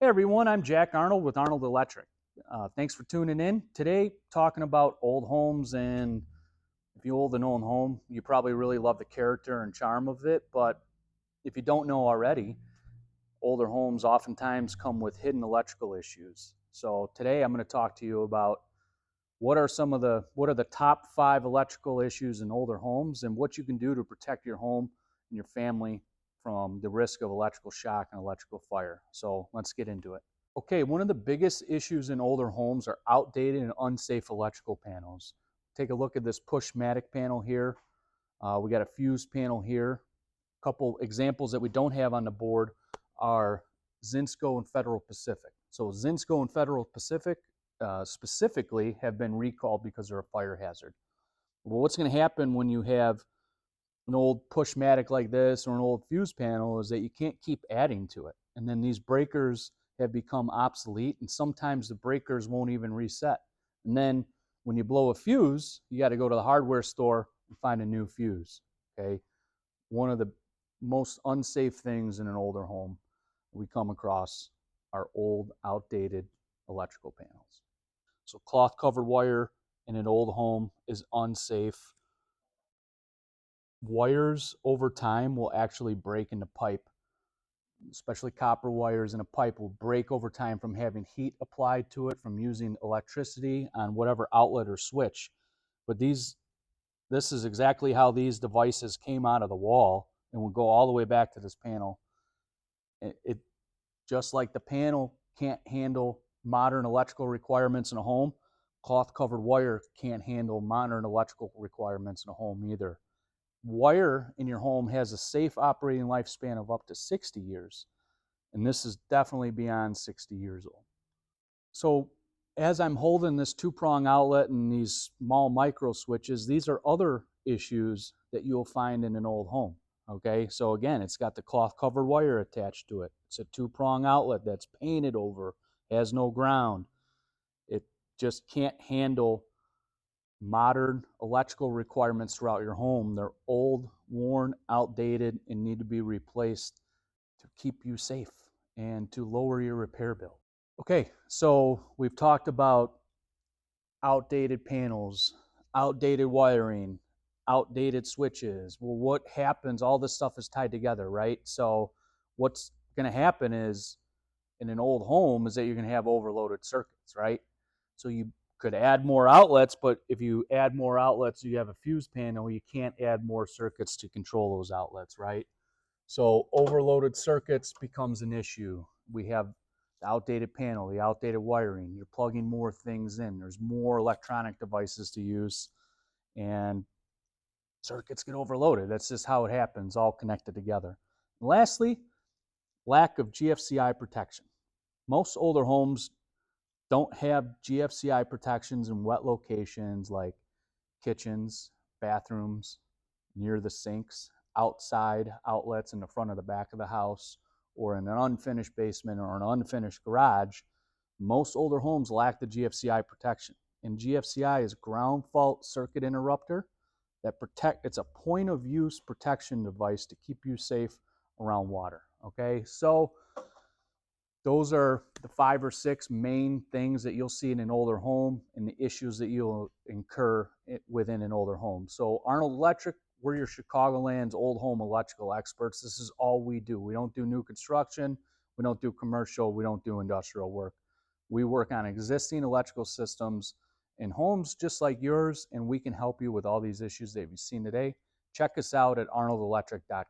Hey everyone, I'm Jack Arnold with Arnold Electric. Thanks for tuning in. Today, talking about old homes, and if you own an old home, you probably really love the character and charm of it. But if you don't know already, older homes oftentimes come with hidden electrical issues. So today, I'm going to talk to you about what are the top 5 electrical issues in older homes, and what you can do to protect your home and your family from the risk of electrical shock and electrical fire. So let's get into it. Okay, one of the biggest issues in older homes are outdated and unsafe electrical panels. Take a look at this pushmatic panel here. We got a fuse panel here. A couple examples that we don't have on the board are Zinsco and Federal Pacific. So Zinsco and Federal Pacific specifically have been recalled because they're a fire hazard. Well, what's going to happen when you have an old pushmatic like this or an old fuse panel is that you can't keep adding to it. And then these breakers have become obsolete, and sometimes the breakers won't even reset. And then when you blow a fuse, you got to go to the hardware store and find a new fuse. Okay, one of the most unsafe things in an older home we come across are old, outdated electrical panels. So cloth covered wire in an old home is unsafe. Wires over time will actually break in the pipe, especially copper wires in a pipe will break over time from having heat applied to it, from using electricity on whatever outlet or switch. But this is exactly how these devices came out of the wall and will go all the way back to this panel. It just like the panel can't handle modern electrical requirements in a home, cloth covered wire can't handle modern electrical requirements in a home either. Wire in your home has a safe operating lifespan of up to 60 years, and this is definitely beyond 60 years old. So as I'm holding this two-prong outlet and these small micro switches, these are other issues that you'll find in an old home. Okay, so again, it's got the cloth covered wire attached to it. It's a two-prong outlet that's painted over, has no ground. It just can't handle modern electrical requirements throughout your home. They're old, worn, outdated, and need to be replaced to keep you safe and to lower your repair bill. Okay, so we've talked about outdated panels, outdated wiring, outdated switches. Well, what happens? All this stuff is tied together, right? So what's going to happen is in an old home is that you're going to have overloaded circuits, right? So you could add more outlets, but if you add more outlets, you have a fuse panel, you can't add more circuits to control those outlets, right? So overloaded circuits becomes an issue. We have the outdated panel, the outdated wiring. You're plugging more things in. There's more electronic devices to use, and circuits get overloaded. That's just how it happens, all connected together. And lastly, lack of GFCI protection. Most older homes don't have GFCI protections in wet locations like kitchens, bathrooms, near the sinks, outside outlets in the front or the back of the house, or in an unfinished basement or an unfinished garage. Most older homes lack the GFCI protection. And GFCI is ground fault circuit interrupter it's a point of use protection device to keep you safe around water. Okay, so those are the 5 or 6 main things that you'll see in an older home and the issues that you'll incur within an older home. So Arnold Electric, we're your Chicagoland's old home electrical experts. This is all we do. We don't do new construction. We don't do commercial. We don't do industrial work. We work on existing electrical systems in homes just like yours, and we can help you with all these issues that you've seen today. Check us out at arnoldelectric.com.